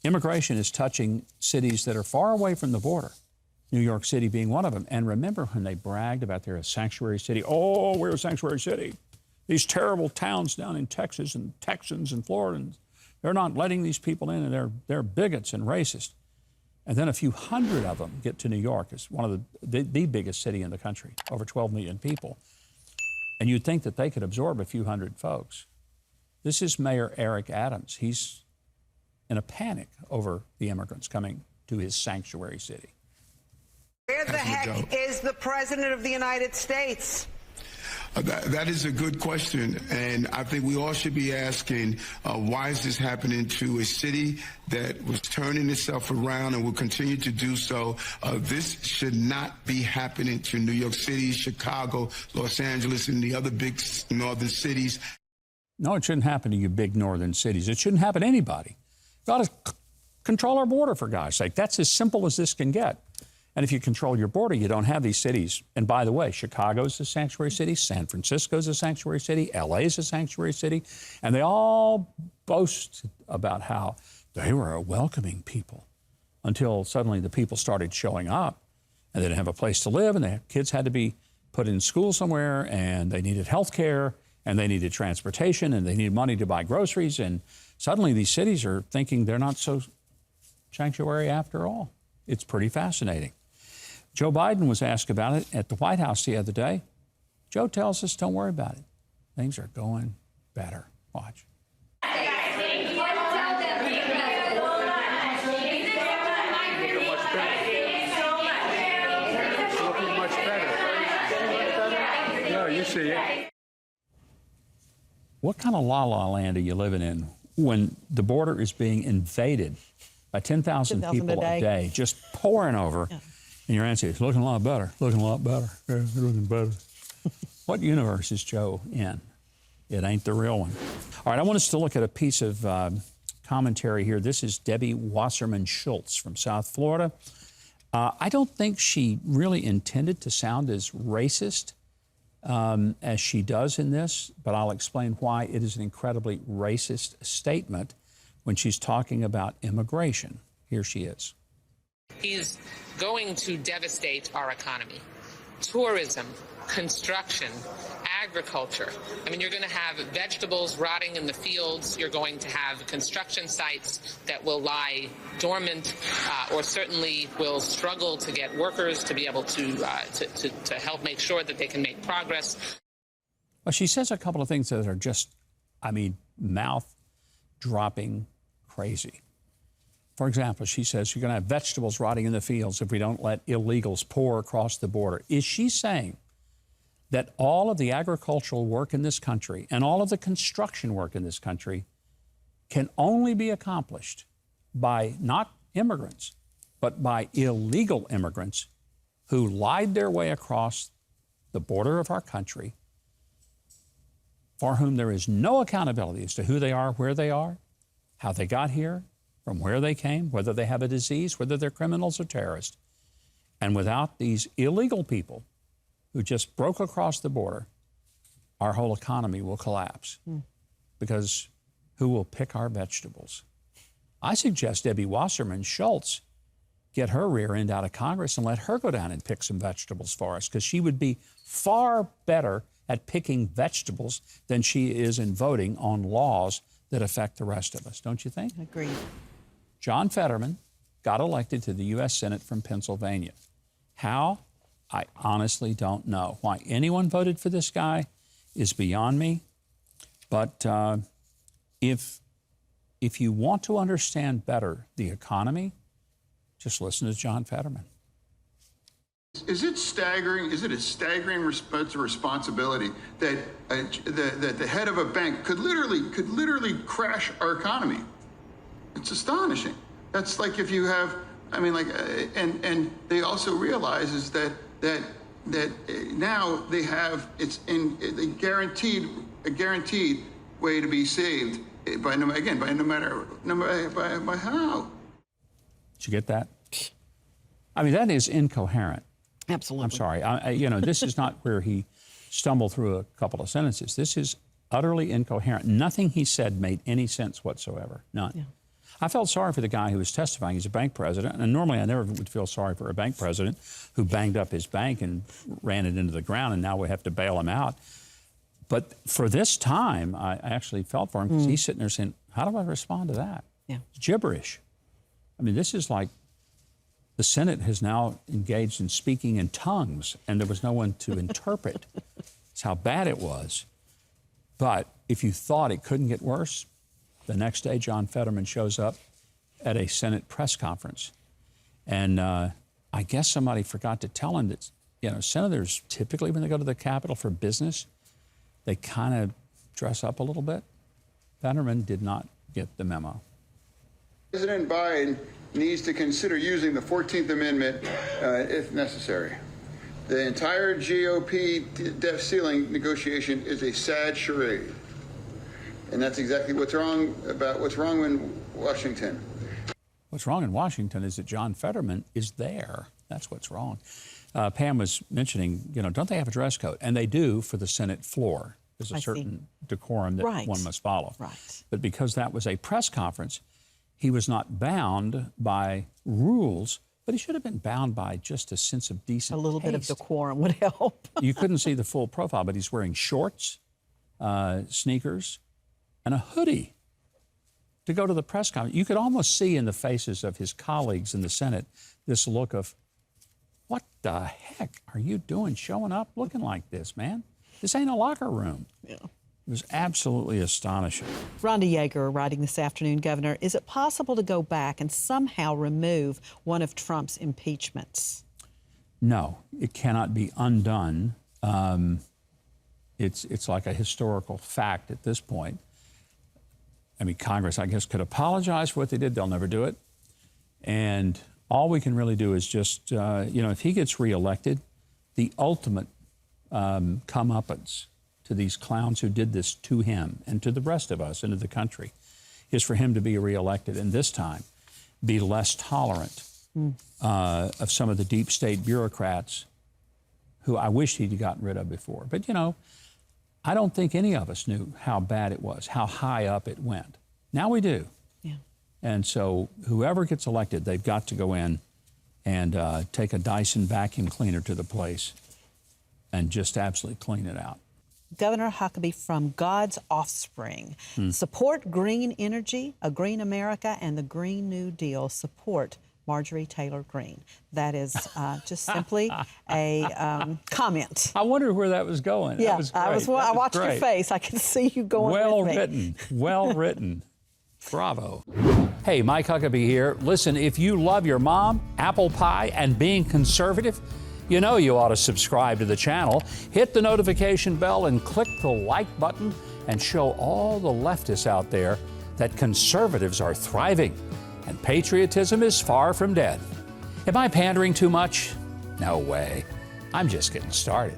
Immigration is touching cities that are far away from the border, New York City being one of them. And remember when they bragged about they're a sanctuary city? Oh, we're a sanctuary city. These terrible towns down in Texas and Texans and Floridians, they're not letting these people in, and they're bigots and racist. And then a few hundred of them get to New York. It's one of the biggest city in the country, over 12 million people. And you'd think that they could absorb a few hundred folks. This is Mayor Eric Adams. He's in a panic over the immigrants coming to his sanctuary city. Where the heck is the President of the United States? That is a good question, and I think we all should be asking, why is this happening to a city that was turning itself around and will continue to do so? This should not be happening to New York City, Chicago, Los Angeles, and the other big northern cities. No, it shouldn't happen to you big northern cities. It shouldn't happen to anybody. We've got to control our border, for God's sake. That's as simple as this can get. And if you control your border, you don't have these cities. And by the way, Chicago's a sanctuary city, San Francisco's a sanctuary city, LA's a sanctuary city, and they all boast about how they were a welcoming people until suddenly the people started showing up and they didn't have a place to live, and their kids had to be put in school somewhere, and they needed health care, and they needed transportation, and they needed money to buy groceries, and suddenly these cities are thinking they're not so sanctuary after all. It's pretty fascinating. Joe Biden was asked about it at the White House the other day. Joe tells us, don't worry about it. Things are going better. Watch. You see it. What kind of la-la land are you living in when the border is being invaded by 10,000 people a day, just pouring over? Yeah. And your answer is, looking a lot better, looking a lot better, yeah, looking better. What universe is Joe in? It ain't the real one. All right, I want us to look at a piece of commentary here. This is Debbie Wasserman Schultz from South Florida. I don't think she really intended to sound as racist as she does in this, but I'll explain why it is an incredibly racist statement when she's talking about immigration. Here she is. He's going to devastate our economy. Tourism, construction, agriculture. I mean, you're going to have vegetables rotting in the fields. You're going to have construction sites that will lie dormant or certainly will struggle to get workers to be able to help make sure that they can make progress. Well, she says a couple of things that are just, I mean, mouth-dropping crazy. For example, she says you're going to have vegetables rotting in the fields if we don't let illegals pour across the border. Is she saying that all of the agricultural work in this country and all of the construction work in this country can only be accomplished by not immigrants, but by illegal immigrants who lied their way across the border of our country, for whom there is no accountability as to who they are, where they are, how they got here, from where they came, whether they have a disease, whether they're criminals or terrorists. And without these illegal people who just broke across the border, our whole economy will collapse. Because who will pick our vegetables? I suggest Debbie Wasserman Schultz get her rear end out of Congress and let her go down and pick some vegetables for us, because she would be far better at picking vegetables than she is in voting on laws that affect the rest of us. Don't you think? Agreed. John Fetterman got elected to the U.S. Senate from Pennsylvania. How? I honestly don't know. Why anyone voted for this guy is beyond me. But if you want to understand better the economy, just listen to John Fetterman. Is it staggering? Is it a staggering responsibility that the head of a bank could literally crash our economy? It's astonishing. That's like if you have, I mean, like, and they also realize is that now they have a guaranteed way to be saved by how. Did you get that? I mean, that is incoherent. Absolutely. I'm sorry. This is not where he stumbled through a couple of sentences. This is utterly incoherent. Nothing he said made any sense whatsoever. None. Yeah. I felt sorry for the guy who was testifying. He's a bank president, and normally I never would feel sorry for a bank president who banged up his bank and ran it into the ground, and now we have to bail him out. But for this time, I actually felt for him because he's sitting there saying, how do I respond to that? Yeah. It's gibberish. I mean, this is like the Senate has now engaged in speaking in tongues, and there was no one to interpret. That's how bad it was. But if you thought it couldn't get worse, the next day John Fetterman shows up at a Senate press conference. And I guess somebody forgot to tell him that, senators typically when they go to the Capitol for business, they kind of dress up a little bit. Fetterman did not get the memo. President Biden needs to consider using the 14th Amendment if necessary. The entire GOP debt ceiling negotiation is a sad charade. And that's exactly what's wrong in Washington. What's wrong in Washington is that John Fetterman is there. That's what's wrong. Pam was mentioning, don't they have a dress code? And they do for the Senate floor. There's a certain decorum that one must follow. Right. But because that was a press conference, he was not bound by rules, but he should have been bound by just a sense of decent A little bit of taste. decorum would help. You couldn't see the full profile, but he's wearing shorts, sneakers, and a hoodie to go to the press conference. You could almost see in the faces of his colleagues in the Senate this look of, what the heck are you doing showing up looking like this, man? This ain't a locker room. Yeah. It was absolutely astonishing. Rhonda Yeager writing this afternoon, Governor, is it possible to go back and somehow remove one of Trump's impeachments? No, it cannot be undone. It's like a historical fact at this point. I mean, Congress, I guess, could apologize for what they did. They'll never do it. And all we can really do is just, if he gets reelected, the ultimate comeuppance to these clowns who did this to him and to the rest of us and to the country is for him to be reelected and this time be less tolerant of some of the deep state bureaucrats who I wish he'd gotten rid of before. But, I don't think any of us knew how bad it was, how high up it went. Now we do. Yeah. And so whoever gets elected, they've got to go in and take a Dyson vacuum cleaner to the place and just absolutely clean it out. Governor Huckabee from God's Offspring. Support green energy, a green America, and the Green New Deal. Support Marjorie Taylor Greene. That is just simply a comment. I wondered where that was going. Yeah, that was great. I watched your great. face. I could see you going Well with me. written. Well written. Bravo. Hey, Mike Huckabee here. Listen, if you love your mom, apple pie, and being conservative, you ought to subscribe to the channel, hit the notification bell, and click the like button and show all the leftists out there that conservatives are thriving and patriotism is far from dead. Am I pandering too much? No way. I'm just getting started.